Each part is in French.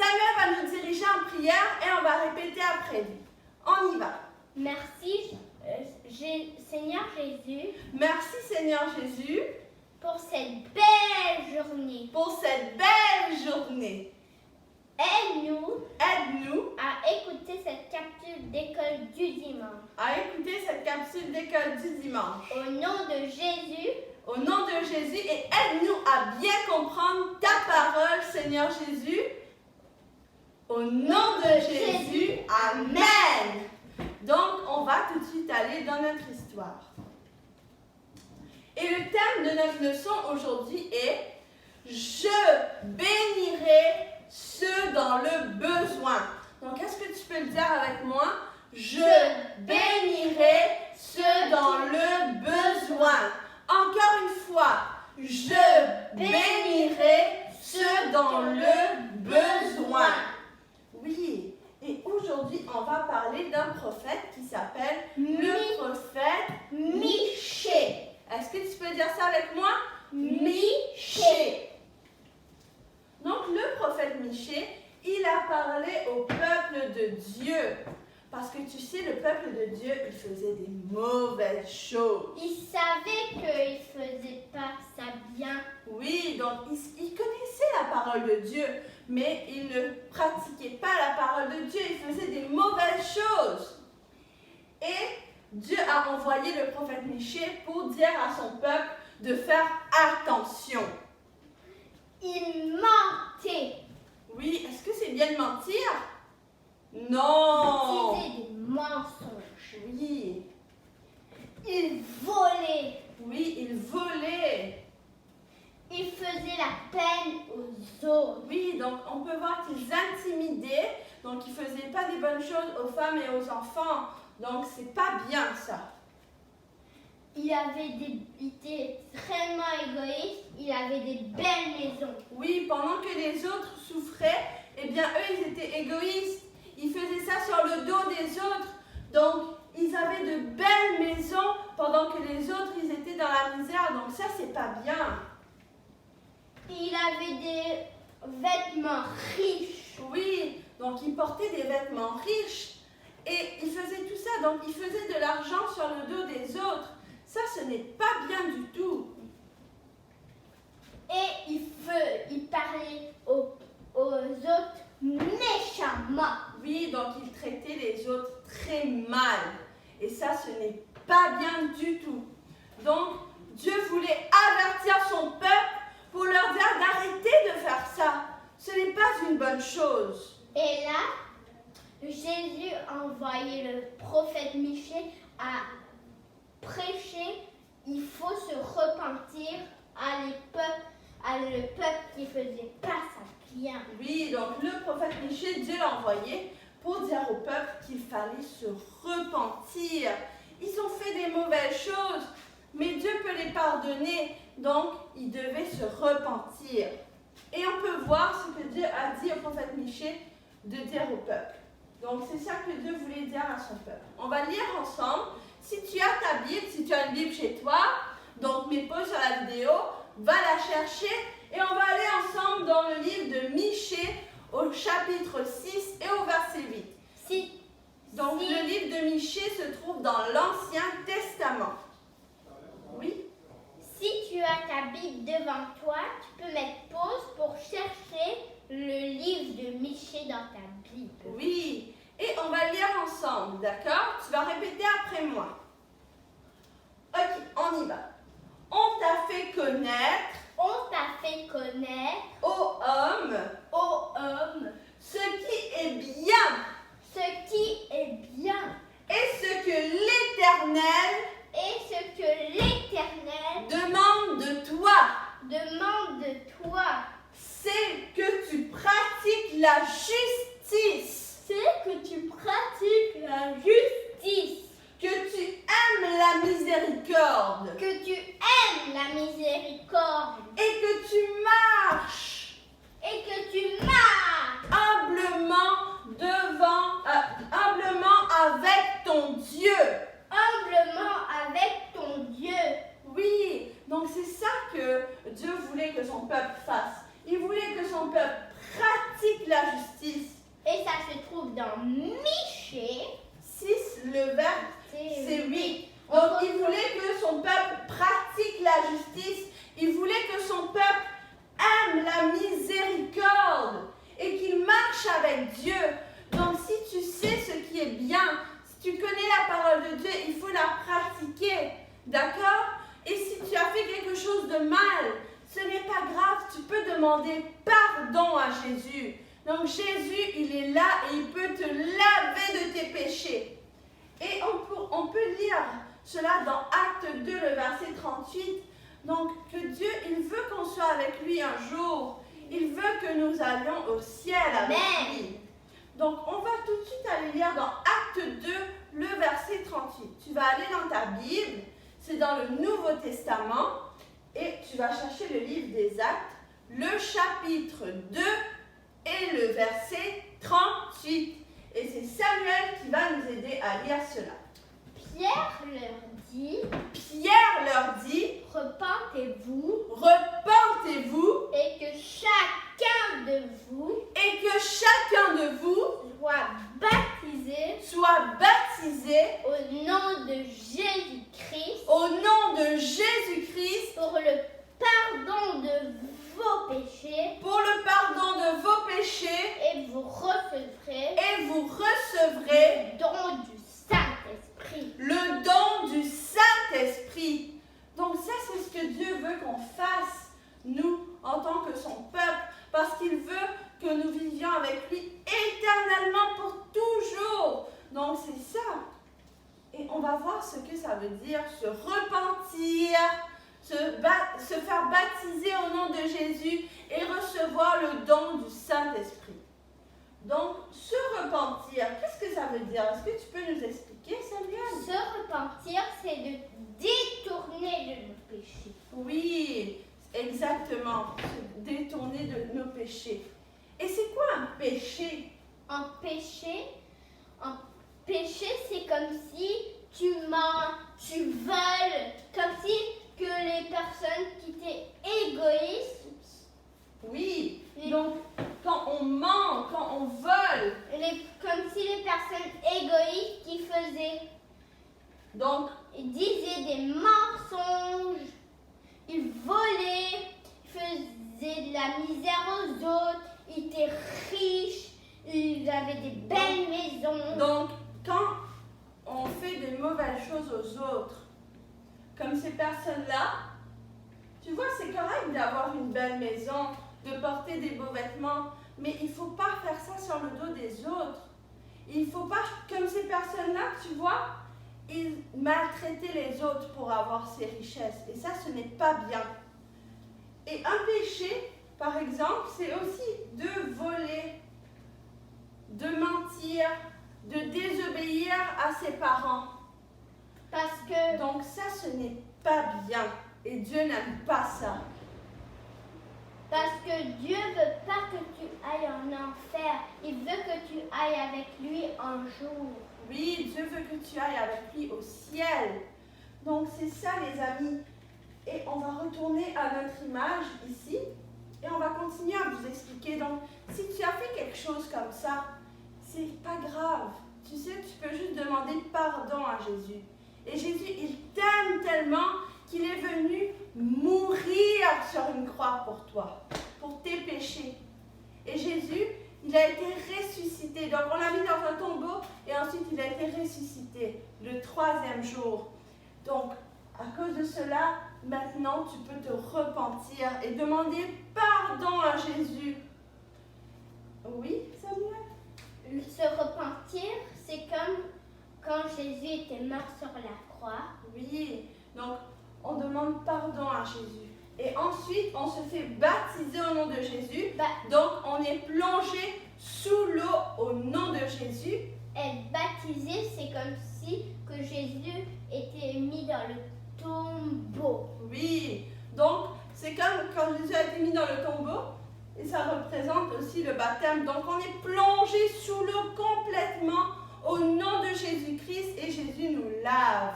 Samuel va nous diriger en prière et on va répéter après lui. On y va. Merci Seigneur Jésus Merci Seigneur Jésus pour cette belle journée. pour cette belle journée. Aide-nous Aide-nous à écouter cette capsule d'école du dimanche. à écouter cette capsule d'école du dimanche. Au nom de Jésus, Au nom de Jésus et aide-nous à bien comprendre ta parole, Seigneur Jésus. Au nom de Jésus, Amen. Donc, on va tout de suite aller dans notre histoire. Et le thème de notre leçon aujourd'hui est « Je bénirai ceux dans le besoin ». Donc, est-ce que tu peux le dire avec moi? Je bénirai ceux dans le besoin. Encore une fois, je bénirai ceux dans le besoin. Oui, et aujourd'hui, on va parler d'un prophète qui s'appelle le prophète Michée. Est-ce que tu peux dire ça avec moi? Michée. Donc, le prophète Michée, il a parlé au peuple de Dieu. Parce que tu sais, le peuple de Dieu, il faisait des mauvaises choses. il savait qu'il ne faisait pas ça bien. Oui, donc il connaissait la parole de Dieu, mais il ne pratiquait pas la parole de Dieu, il faisait des mauvaises choses. Et Dieu a envoyé le prophète Michée pour dire à son peuple de faire attention. Il mentait. Oui, est-ce que c'est bien de mentir? Non. Il disait des mensonges. Oui, Il volait. oui, il volait. Il faisait la peine aux autres. Oui, donc on peut voir qu'ils intimidaient, donc ils ne faisaient pas des bonnes choses aux femmes et aux enfants. Donc c'est pas bien ça. Il était extrêmement égoïste. Il avait des belles maisons. Oui, pendant que les autres souffraient, eh bien eux ils étaient égoïstes. Ils faisaient ça sur le dos des autres. Donc ils avaient de belles maisons pendant que les autres ils étaient dans la misère. Donc ça c'est pas bien. Il avait des vêtements riches. Oui, donc ils portaient des vêtements riches et ils faisaient tout ça. Donc ils faisaient de l'argent sur le dos des autres. Ça, ce n'est pas bien du tout. Et il parlait aux autres méchamment. Oui, donc ils traitaient les autres très mal. Et ça, ce n'est pas bien du tout. Donc, Dieu voulait avertir son peuple pour leur dire d'arrêter de faire ça. Ce n'est pas une bonne chose. Et là, Jésus a envoyé le prophète Michée à prêcher. Il faut se repentir à le peuple qui ne faisait pas ça bien. Oui, donc le prophète Michée, Dieu l'a envoyé pour dire au peuple qu'il fallait se repentir. Ils ont fait des mauvaises choses, mais Dieu peut les pardonner, donc ils devaient se repentir. Et on peut voir ce que Dieu a dit au prophète Michée de dire au peuple. Donc c'est ça que Dieu voulait dire à son peuple. On va lire ensemble. Si tu as ta Bible, si tu as une Bible chez toi, donc mets pause sur la vidéo, va la chercher et on va aller ensemble dans le livre de Michée au chapitre 6 et au verset 8. Donc le livre de Michée se trouve dans l'Ancien Testament. Oui? Si tu as ta Bible devant toi, tu peux mettre pause pour chercher le livre de Michée dans ta Bible. Oui. Et on va lire ensemble, d'accord? Tu vas répéter après moi. Ok, on y va. On t'a fait connaître, On t'a fait connaître, ô homme, ce qui est bien ce qui est bien et ce que l'Éternel et ce que l'Éternel demande de toi. demande de toi. C'est que tu pratiques la justice, C'est que tu pratiques la justice, que tu aimes la miséricorde que tu aimes la miséricorde et que tu marches et que tu marches humblement avec ton Dieu. humblement avec ton Dieu. Oui, donc c'est ça que Dieu voulait que son peuple fasse. Il voulait que son peuple pratique la justice. marches avec Dieu. Donc, si tu sais ce qui est bien, si tu connais la parole de Dieu, il faut la pratiquer. D'accord? Et si tu as fait quelque chose de mal, ce n'est pas grave, tu peux demander pardon à Jésus. Donc, Jésus, il est là et il peut te laver de tes péchés. Et on peut lire cela dans Acte 2, le verset 38. Donc, que Dieu, il veut qu'on soit avec lui un jour. Il veut que nous allions au ciel avec lui. Donc, on va tout de suite aller lire dans Acte 2, le verset 38. Tu vas aller dans ta Bible, c'est dans le Nouveau Testament, et tu vas chercher le livre des Actes, le chapitre 2 et le verset 38. Et c'est Samuel qui va nous aider à lire cela. Pierre leur dit, repentez-vous, et que chacun de vous soit baptisé au nom de Jésus-Christ pour le pardon de vos péchés, et vous recevrez le don du Saint-Esprit. Donc ça, c'est ce que Dieu veut qu'on fasse, nous, en tant que son peuple, parce qu'il veut que nous vivions avec lui éternellement pour toujours. Donc c'est ça. Et on va voir ce que ça veut dire, se repentir, se faire baptiser au nom de Jésus et recevoir le don du Saint-Esprit. Donc, se repentir, qu'est-ce que ça veut dire? Est-ce que tu peux nous expliquer, Samuel? Se repentir, c'est de détourner de nos péchés. Oui, exactement, se détourner de nos péchés. Et c'est quoi un péché? Un péché, c'est comme si tu mens, tu voles, comme si que les personnes qui étaient égoïstes. Oui, donc quand on ment, quand on vole. Comme si les personnes égoïstes qui disaient des mensonges, ils volaient, ils faisaient de la misère aux autres, ils étaient riches, ils avaient des belles maisons. Donc, quand on fait des mauvaises choses aux autres, comme ces personnes-là, tu vois, c'est correct d'avoir une belle maison, de porter des beaux vêtements, mais il ne faut pas faire ça sur le dos des autres. Il ne faut pas, comme ces personnes-là, tu vois, ils maltraitaient les autres pour avoir ces richesses. Et ça, ce n'est pas bien. Et un péché, par exemple, c'est aussi de voler, de mentir, de désobéir à ses parents. Donc ça, ce n'est pas bien. Et Dieu n'aime pas ça. Parce que Dieu ne veut pas que tu ailles en enfer. Il veut que tu ailles avec lui un jour. Oui, Dieu veut que tu ailles avec lui au ciel. Donc c'est ça, les amis. Et on va retourner à notre image ici. Et on va continuer à vous expliquer. Donc, si tu as fait quelque chose comme ça, c'est pas grave. Tu sais, tu peux juste demander pardon à Jésus. Et Jésus, il t'aime tellement qu'il est venu mourir sur une croix pour toi, pour tes péchés. Et Jésus, il a été ressuscité. Donc, on l'a mis dans un tombeau et ensuite, il a été ressuscité le 3e jour. Donc, à cause de cela, maintenant, tu peux te repentir et demander pardon à Jésus. Oui, Samuel? Se repentir, c'est comme quand Jésus était mort sur la croix. Oui, donc on demande pardon à Jésus. Et ensuite, on se fait baptiser au nom de Jésus. Donc, on est plongé sous l'eau au nom de Jésus. Être baptisé, c'est comme si que Jésus était mis dans le tombeau. Oui, donc c'est comme quand Jésus a été mis dans le tombeau. Et ça représente aussi le baptême. Donc, on est plongé sous l'eau complètement au nom de Jésus-Christ et Jésus nous lave.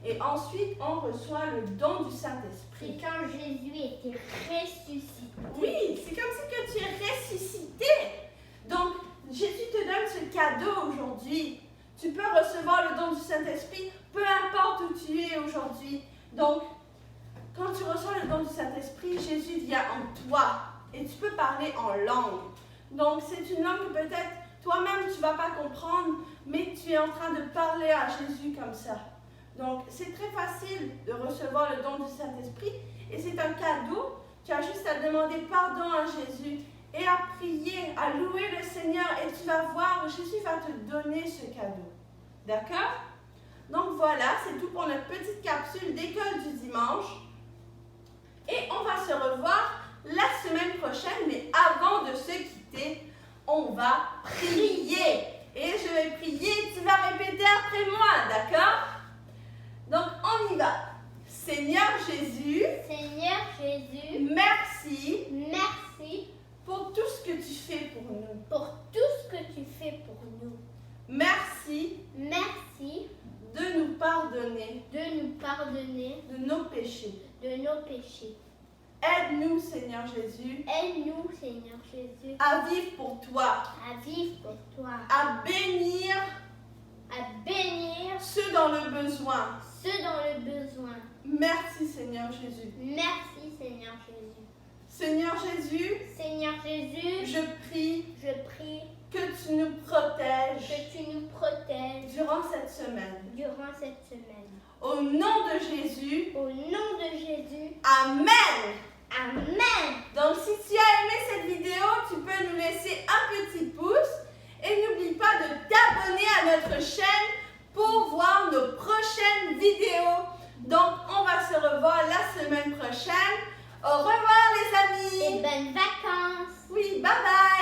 Et ensuite, on reçoit le don du Saint-Esprit. C'est quand Jésus était ressuscité. Oui, c'est comme si que tu es ressuscité. Donc, Jésus te donne ce cadeau aujourd'hui. Tu peux recevoir le don du Saint-Esprit, peu importe où tu es aujourd'hui. Donc, quand tu reçois le don du Saint-Esprit, Jésus vient en toi et tu peux parler en langue. Donc, c'est une langue que peut-être toi-même tu ne vas pas comprendre, mais tu es en train de parler à Jésus comme ça. Donc, c'est très facile de recevoir le don du Saint-Esprit et c'est un cadeau. Tu as juste à demander pardon à Jésus et à prier, à louer le Seigneur et tu vas voir, Jésus va te donner ce cadeau. D'accord? Donc voilà, c'est tout pour notre petite capsule d'école du dimanche. Et on va se revoir la semaine prochaine, mais avant de se quitter, on va prier. Et je vais prier, tu vas répéter après moi, d'accord? Donc on y va. Seigneur Jésus, merci, pour tout ce que tu fais pour nous. Merci de nous pardonner de nos péchés. Aide-nous, Seigneur Jésus, à vivre pour toi, à bénir ceux dans le besoin. Merci, Seigneur Jésus. Seigneur Jésus, je prie que tu nous protèges durant cette semaine. Au nom de Jésus, Amen. Donc, si tu as aimé cette vidéo, tu peux nous laisser un petit pouce et n'oublie pas de t'abonner à notre chaîne pour voir nos prochaines vidéos. Donc, on va se revoir la semaine prochaine. Au revoir les amis. Et bonnes vacances. Oui, bye bye.